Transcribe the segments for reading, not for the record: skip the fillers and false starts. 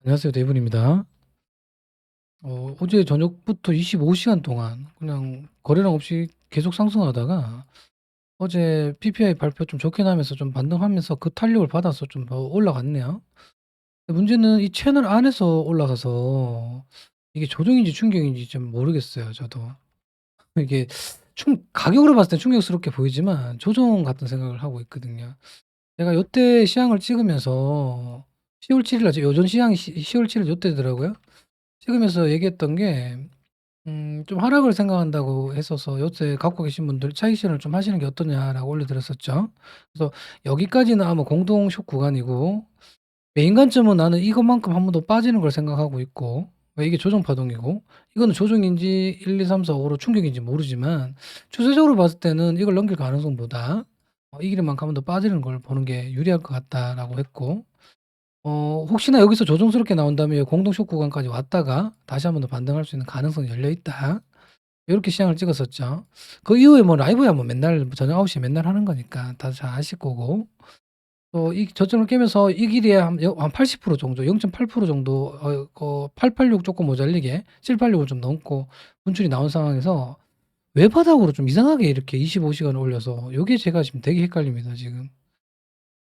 안녕하세요. 데이브입니다. 어제 저녁부터 25시간 동안 그냥 거래량 없이 계속 상승하다가 어제 PPI 발표 좀 좋게 나면서 좀 반등하면서 그 탄력을 받아서 좀 더 올라갔네요. 근데 문제는 이 채널 안에서 올라가서 이게 조정인지 충격인지 좀 모르겠어요, 저도. 이게 가격으로 봤을 때 충격스럽게 보이지만 조정 같은 생각을 하고 있거든요. 제가 요때 시향을 찍으면서 10월 7일 날 요전 시향이 10월 7일 요때더라고요. 찍으면서 얘기했던 게 좀 하락을 생각한다고 했어서 요새 갖고 계신 분들 차익 실현을 좀 하시는 게 어떠냐라고 올려드렸었죠. 그래서 여기까지는 아마 공동 쇼 구간이고 메인 관점은 나는 이것만큼 한 번 더 빠지는 걸 생각하고 있고 왜 이게 조정 파동이고 이거는 조정인지 1, 2, 3, 4, 5로 충격인지 모르지만 추세적으로 봤을 때는 이걸 넘길 가능성보다 이 길이만큼 한 번 더 빠지는 걸 보는 게 유리할 것 같다라고 했고 혹시나 여기서 조정스럽게 나온다면 공동 쇼 구간까지 왔다가 다시 한 번 더 반등할 수 있는 가능성이 열려 있다. 요렇게 시장을 찍었었죠. 그 이후에 뭐 라이브야 뭐 맨날 저녁 9 시에 맨날 하는 거니까 다들 잘 아실 거고. 또 이 저점을 깨면서 이 길이에 한 80% 정도 0.8% 정도 886 쪼끔 모자리게 786을 좀 넘고 분출이 나온 상황에서 외바닥으로 좀 이상하게 이렇게 25 시간을 올려서 요게 제가 지금 되게 헷갈립니다 지금.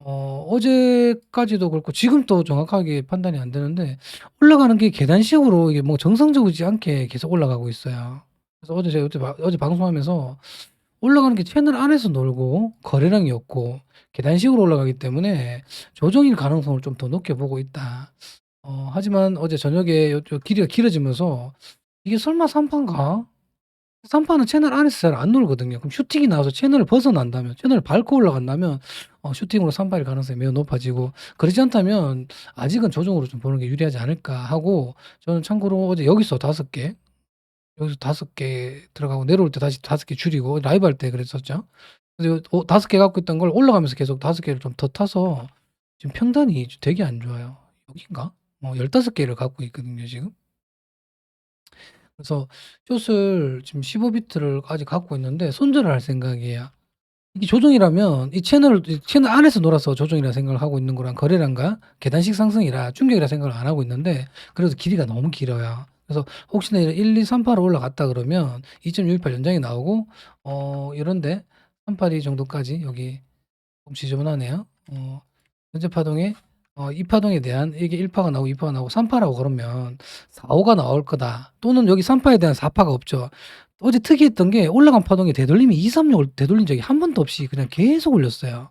어제까지도 그렇고 지금도 정확하게 판단이 안 되는데 올라가는 게 계단식으로 이게 뭐 정상적이지 않게 계속 올라가고 있어요. 그래서 어제 제가 어제 방송하면서 올라가는 게 채널 안에서 놀고 거래량이 없고 계단식으로 올라가기 때문에 조정일 가능성을 좀 더 높게 보고 있다. 하지만 어제 저녁에 요 길이가 길어지면서 '이게 설마 3판가?' 3판은 채널 안에서 잘 안 놀거든요. 그럼 슈팅이 나와서 채널을 벗어난다면 채널을 밟고 올라간다면 슈팅으로 3판일 가능성이 매우 높아지고 그러지 않다면 아직은 조정으로 좀 보는 게 유리하지 않을까 하고 저는 참고로 어제 여기서 5개 여기서 5개 들어가고 내려올 때 다시 5개 줄이고 라이브 할 때 그랬었죠. 그래서 5개 갖고 있던 걸 올라가면서 계속 5개를 좀 더 타서 지금 평단이 되게 안 좋아요. 여긴가? 15개를 갖고 있거든요 지금. 그래서 숏을 지금 15 비트를 아직 갖고 있는데 손절을 할 생각이에요. 이게 조정이라면 이 채널 안에서 놀아서 조정이라 생각을 하고 있는 거랑 거래량과 계단식 상승이라 충격이라 생각을 안 하고 있는데 그래도 길이가 너무 길어요. 그래서 혹시나 1, 2, 3 파로 올라갔다 그러면 2.618 연장이 나오고 이런데 382 정도까지 여기 좀 지저분하네요. 현재 파동에 이 파동에 대한 이게 1 파가 나오고 2 파가 나오고 3 파라고 그러면 4, 5가 나올 거다. 또는 여기 3 파에 대한 4 파가 없죠. 어제 특이했던 게 올라간 파동에 되돌림이 2, 3을 되돌린 적이 한 번도 없이 그냥 계속 올렸어요.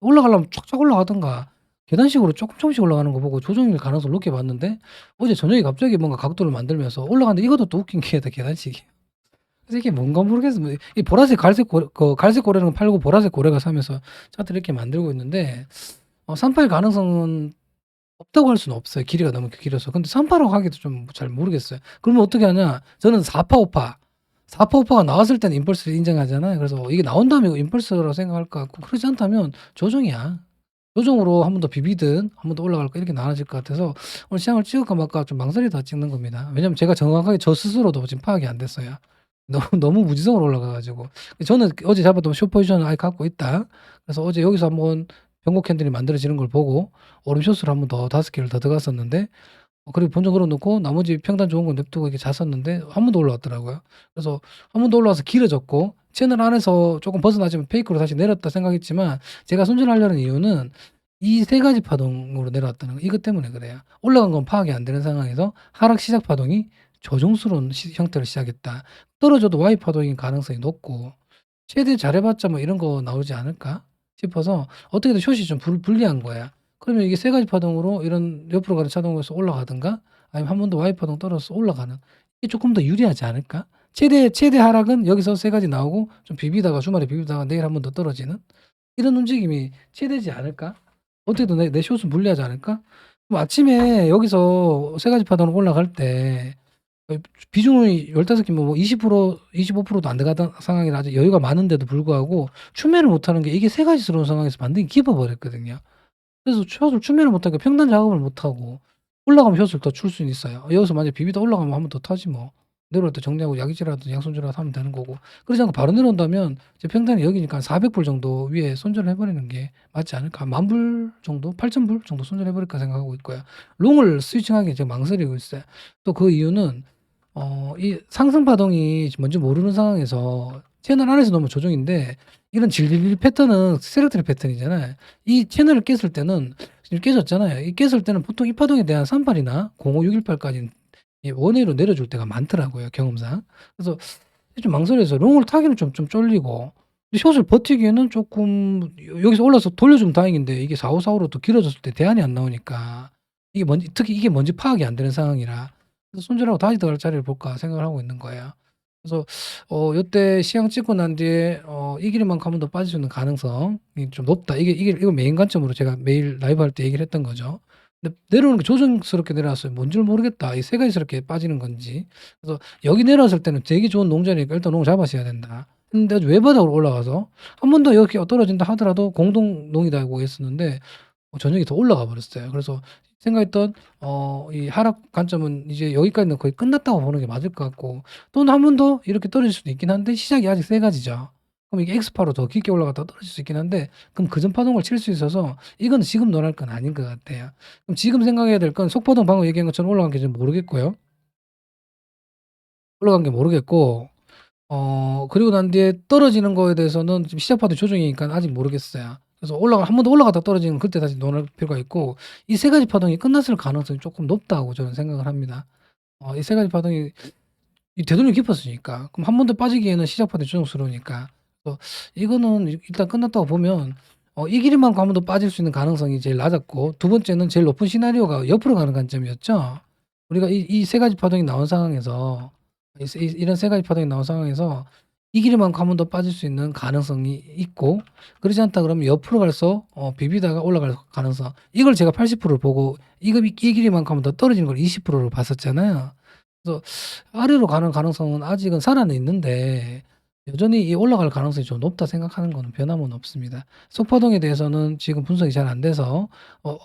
올라가려면 쫙쫙 올라가든가 계단식으로 쪼끔씩 올라가는 거 보고 조정일 가능성을 높게 봤는데 어제 저녁에 갑자기 뭔가 각도를 만들면서 올라가는데 이것도 또 웃긴 게 다 계단식이에요. 그래서 이게 뭔가 모르겠어. 뭐 이 보라색 갈색 갈색 고래는 팔고 보라색 고래가 사면서 차트를 이렇게 만들고 있는데 3파일 가능성은 없다고 할 수는 없어요. 길이가 너무 길어서. 근데 3파라고 하기도 좀 잘 모르겠어요. 그러면 어떻게 하냐? 저는 4파, 5파. 4파, 5파가 나왔을 때는 임펄스를 인정하잖아요. 그래서 이게 나온 다음에 임펄스라고 생각할 것 같고 그러지 않다면 조정이야. 조정으로 한 번 더 비비든 한 번 더 올라갈까 이렇게 나눠질 것 같아서 오늘 시장을 찍을까 말까 좀 망설이다가 찍는 겁니다. 왜냐면 제가 정확하게 저 스스로도 지금 파악이 안 됐어요. 너무 무지성으로 올라가 가지고. 저는 어제 잡았던 숏 포지션을 아예 갖고 있다. 그래서 어제 여기서 한번 변곡 캔들이 만들어지는 걸 보고 오름 숏을 한 번 더 5개를 더 들어갔었는데 그리고 본전 걸어 놓고 나머지 평단 좋은 건 냅두고 이렇게 잤었는데 한 번 더 올라왔더라고요. 그래서 한 번 더 올라와서 길어졌고 채널 안에서 조금 벗어나지만 페이크로 다시 내렸다 생각했지만 제가 손절하려는 이유는 이 3 가지 파동으로 내려왔다는 거 이것 때문에 그래요. 올라간 건 파악이 안 되는 상황에서 하락 시작 파동이 조정스러운 형태를 시작했다. 떨어져도 Y 파동인 가능성이 높고 최대 잘해봤자 뭐 이런 거 나오지 않을까 싶어서 어떻게든 숏이 좀 불리한 거야. 그러면 이게 3 가지 파동으로 이런 옆으로 가는 차동에서 올라가든가 아니면 한 번 더 Y 파동 떨어져서 올라가는 이게 조금 더 유리하지 않을까? 최대 하락은 여기서 3 가지 나오고 좀 비비다가 주말에 비비다가 내일 한 번 더 떨어지는 이런 움직임이 최대지 않을까? 어떻게든 내 숏은 불리하지 않을까? 그럼 아침에 여기서 3 가지 파동으로 올라갈 때 비중이 15개면 뭐 20% 25%도 안 들어가던 상황이라 아직 여유가 많은데도 불구하고 추매를 못하는 게 이게 3 가지스러운 상황에서 반등이 깊어 버렸거든요. 그래서 숏을 추매를 못하니까 평단 작업을 못하고 올라가면 숏을 더 출 수는 있어요. 여기서 만약에 비비다 올라가면 한 번 더 타지 뭐. 내려올 때 정리하고 약이지라도 양손질라도 하면 되는 거고. 그러지 않고 바로 내려온다면 이제 평단이 여기니까 한 400불 정도 위에 손절을 해 버리는 게 맞지 않을까. 한 10,000불 정도, 8,000불 정도 손절해 버릴까 생각하고 있고요. 롱을 스위칭하기 지금 망설이고 있어요. 또 그 이유는 이 상승 파동이 뭔지 모르는 상황에서 채널 안에서 너무 조정인데 이런 질질 패턴은 세력들의 패턴이잖아요. 이 채널을 깼을 때는 지금 깨졌잖아요. 이 깼을 때는 보통 이 파동에 대한 38이나 05618까지는 원웨이로 내려줄 때가 많더라고요, 경험상. 그래서 좀 망설여서 롱을 타기는 좀 쫄리고 숏을 버티기에는 조금 여기서 올라서 돌려주면 다행인데 이게 4545로 또 길어졌을 때 대안이 안 나오니까 이게 뭔지 특히 이게 뭔지 파악이 안 되는 상황이라 그래서 손절하고 다시 들어갈 자리를 볼까 생각을 하고 있는 거예요. 그래서 요때 시향 찍고 난 뒤에 이 길이만큼 한 번 더 빠질 수 있는 가능성이 좀 높다. 이거 메인 관점으로 제가 매일 라이브 할 때 얘기를 했던 거죠. 근데 내려오는 게 조정스럽게 내려왔어요. 뭔 줄 모르겠다. 이 세 가지스럽게 빠지는 건지. 그래서 여기 내려왔을 때는 되게 좋은 농자니까 일단 농을 잡았어야 된다. 근데 아주 외바닥으로 올라가서 한 번 더 이렇게 떨어진다 하더라도 공동 농이다고 했었는데 저녁에 더 올라가 버렸어요. 그래서 생각했던 이 하락 관점은 이제 여기까지는 거의 끝났다고 보는 게 맞을 것 같고 또는 한 번 더 이렇게 떨어질 수도 있긴 한데 시작이 아직 세 가지죠. 그럼 이게 엑스파로 더 깊게 올라갔다가 떨어질 수 있긴 한데 그럼 그전 파동을 칠 수 있어서 이건 지금 논할 건 아닌 것 같아요. 그럼 지금 생각해야 될 건 속파동 방금 얘기한 것처럼 올라간 게 좀 모르겠고요. 올라간 게 모르겠고 그리고 난 뒤에 떨어지는 거에 대해서는 지금 시작 파동 조정이니까 아직 모르겠어요. 그래서 한 번 더 올라갔다 떨어지면 그때 다시 논할 필요가 있고 이 세 가지 파동이 끝났을 가능성이 조금 높다고 저는 생각을 합니다. 이 세 가지 파동이 이 되돌림 깊었으니까. 그럼 한 번 더 빠지기에는 시작 파동이 조정스러우니까. 그래서 이거는 일단 끝났다고 보면 이 길이만 가면 더 빠질 수 있는 가능성이 제일 낮았고 두 번째는 제일 높은 시나리오가 옆으로 가는 관점이었죠. 우리가 이 세 가지 파동이 나온 상황에서 이런 세 가지 파동이 나온 상황에서 이 길이만 가면 더 빠질 수 있는 가능성이 있고 그러지 않다 그러면 옆으로 가서 비비다가 올라갈 가능성 이걸 제가 80%를 보고 이 길이만 가면 더 떨어지는 걸 20%로 봤었잖아요. 그래서 아래로 가는 가능성은 아직은 살아는 있는데 여전히 이 올라갈 가능성이 좀 높다 생각하는 거는 변함은 없습니다. 속파동에 대해서는 지금 분석이 잘 안 돼서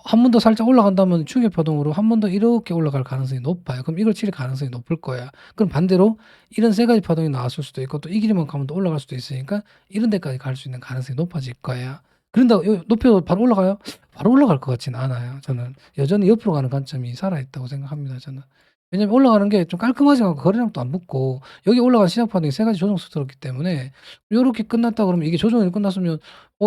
한 번 더 살짝 올라간다면 충격 파동으로 한 번 더 이렇게 올라갈 가능성이 높아요. 그럼 이걸 칠 가능성이 높을 거야. 그럼 반대로 이런 세 가지 파동이 나왔을 수도 있고 또 이 길이만 가면 더 올라갈 수도 있으니까 이런 데까지 갈 수 있는 가능성이 높아질 거야. 그런다고 높여 바로 올라가요? 바로 올라갈 것 같지는 않아요. 저는 여전히 옆으로 가는 관점이 살아있다고 생각합니다. 저는. 왜냐면 올라가는 게 좀 깔끔하지 않고 거래량도 안 붙고 여기 올라간 시장 파동이 세 가지 조정스럽기 때문에 요렇게 끝났다 그러면 이게 조정이 끝났으면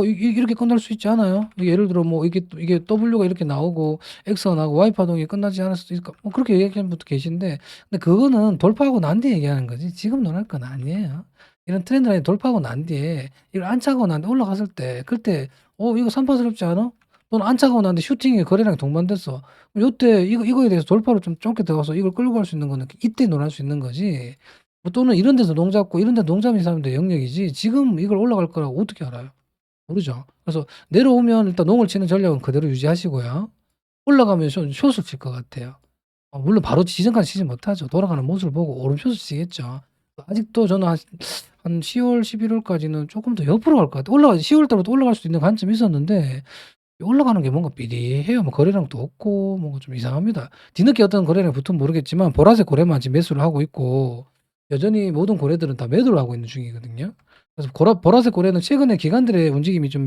이렇게 끝날 수 있지 않아요? 예를 들어 뭐 이게 W가 이렇게 나오고 X가 나오고 Y 파동이 끝나지 않을 수도 있을까? 뭐 그렇게 얘기하는 분도 계신데 근데 그거는 돌파하고 난 뒤에 얘기하는 거지 지금 논할 건 아니에요. 이런 트렌드 라인 돌파하고 난 뒤에 이걸 안 차고 난 뒤에 올라갔을 때 그때 이거 산파스럽지 않아? 또는 안 차고 났는데 슈팅이 거래량이 동반됐어. 요때 이거에 대해서 돌파로 좀 좁게 들어가서 이걸 끌고 갈 수 있는 거는 이때 논할 수 있는 거지. 뭐 또는 이런 데서 농 잡고 이런 데 농 잡는 사람들 영역이지 지금 이걸 올라갈 거라고 어떻게 알아요? 모르죠. 그래서 내려오면 일단 농을 치는 전략은 그대로 유지하시고요. 올라가면 숏을 칠 것 같아요. 물론 바로 지정까지 치지 못하죠. 돌아가는 모습을 보고 오름 숏을 치겠죠. 아직도 저는 한 10월, 11월까지는 조금 더 옆으로 갈 것 같아요. 10월 달부터 올라갈 수 있는 관점이 있었는데 올라가는 게 뭔가 삐리해요. 뭐 거래량도 없고 뭔가 좀 이상합니다. 뒤늦게 어떤 거래량이 붙으면 모르겠지만 보라색 고래만 지금 매수를 하고 있고 여전히 모든 고래들은 다 매도를 하고 있는 중이거든요. 그래서 보라색 고래는 최근에 기관들의 움직임이 좀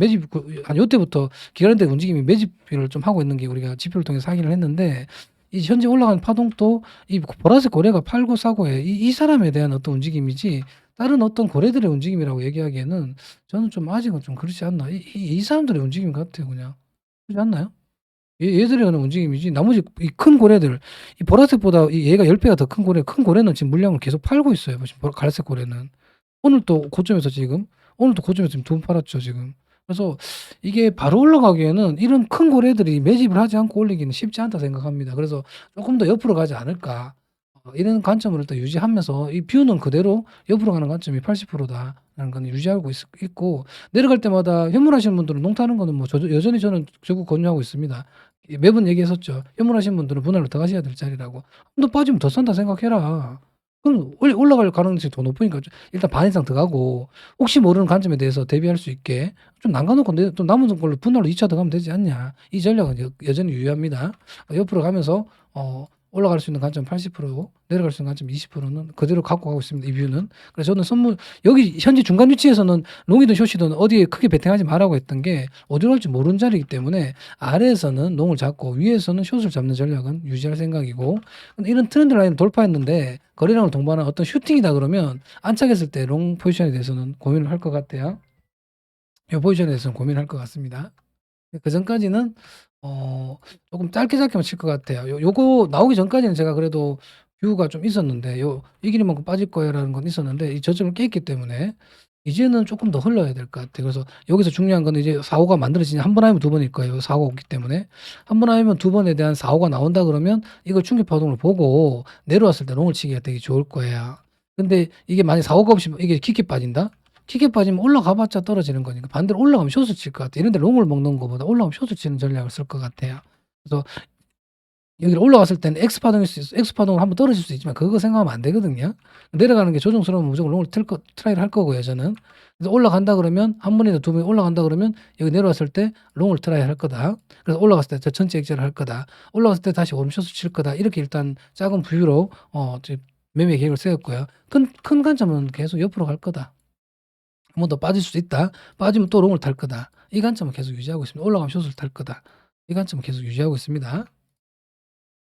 한 요때부터 기관들의 움직임이 매집을 좀 하고 있는 게 우리가 지표를 통해서 확인을 했는데 이 현재 올라가는 파동도 이 보라색 고래가 팔고 사고에 이 사람에 대한 어떤 움직임이지 다른 어떤 고래들의 움직임이라고 얘기하기에는 저는 좀 아직은 좀 그렇지 않나. 이 사람들의 움직임 같아요, 그냥. 그렇지 않나요? 얘들이 하는 움직임이지 나머지 이 큰 고래들 이 보라색보다 얘가 10배가 더 큰 고래는 지금 물량을 계속 팔고 있어요. 지금 갈색 고래는. 오늘도 고점에서 지금 돈 팔았죠, 지금. 그래서 이게 바로 올라가기에는 이런 큰 고래들이 매집을 하지 않고 올리기는 쉽지 않다 생각합니다. 그래서 조금 더 옆으로 가지 않을까. 이런 관점을 일단 유지하면서 이 뷰는 그대로 옆으로 가는 관점이 80%다라는 건 유지하고 있고 내려갈 때마다 현물하시는 분들은 농 타는 거는 뭐 여전히 저는 적극 권유하고 있습니다. 매번 얘기했었죠. 현물하시는 분들은 분할로 더 가셔야 될 자리라고. 너 빠지면 더 산다 생각해라. 그럼 올라갈 가능성이 더 높으니까 일단 반 이상 더 가고 혹시 모르는 관점에 대해서 대비할 수 있게 좀 남겨놓고 또 남은 걸로 분할로 2차 더 가면 되지 않냐. 이 전략은 여전히 유효합니다. 옆으로 가면서 올라갈 수 있는 관점 80%, 내려갈 수 있는 관점 20%는 그대로 갖고 가고 있습니다. 이 뷰는. 그래서 저는 여기 현재 중간 위치에서는 롱이든 숏이든 어디에 크게 베팅하지 말라고 했던 게 어디로 갈지 모르는 자리이기 때문에 아래에서는 롱을 잡고 위에서는 숏을 잡는 전략은 유지할 생각이고, 근데 이런 트렌드 라인을 돌파했는데 거래량을 동반한 어떤 슈팅이다 그러면 안착했을 때 롱 포지션에 대해서는 고민을 할 것 같아요. 이 포지션에 대해서는 고민할 것 같습니다. 그 전까지는 조금 짧게만 칠 것 같아요. 요거 나오기 전까지는 제가 그래도 뷰가 좀 있었는데 이 길이만큼 빠질 거야라는 건 있었는데 이 저점을 깼기 때문에 이제는 조금 더 흘러야 될 것 같아요. 그래서 여기서 중요한 건 이제 4호가 만들어지냐, 한 번 하면 두 번일 거예요. 4호가 없기 때문에 한 번 하면 두 번에 대한 4호가 나온다 그러면 이걸 충격 파동을 보고 내려왔을 때 롱을 치기가 되게 좋을 거예요. 근데 이게 만약 4호가 없이 이게 깊게 빠진다? 깊게 빠지면 올라가봤자 떨어지는 거니까 반대로 올라가면 숏을 칠 것 같아요. 이런 데 롱을 먹는 것보다 올라가면 숏을 치는 전략을 쓸 것 같아요. 그래서 여기를 올라갔을 때는 X파동을 한번 떨어질 수 있지만 그거 생각하면 안 되거든요. 내려가는 게 조정스러우면 무조건 롱을 트라이를 할 거고요, 저는. 그래서 올라간다 그러면 한 번이나 두 번이 올라간다 그러면 여기 내려왔을 때 롱을 트라이 할 거다. 그래서 올라갔을 때 저 전체 액자를 할 거다. 올라갔을 때 다시 오름 숏을 칠 거다. 이렇게 일단 작은 뷰로 매매 계획을 세웠고요. 큰 관점은 계속 옆으로 갈 거다. 한 번 더 빠질 수 있다. 빠지면 또 롱을 탈 거다. 이 관점은 계속 유지하고 있습니다. 올라가면 숏을 탈 거다. 이 관점은 계속 유지하고 있습니다.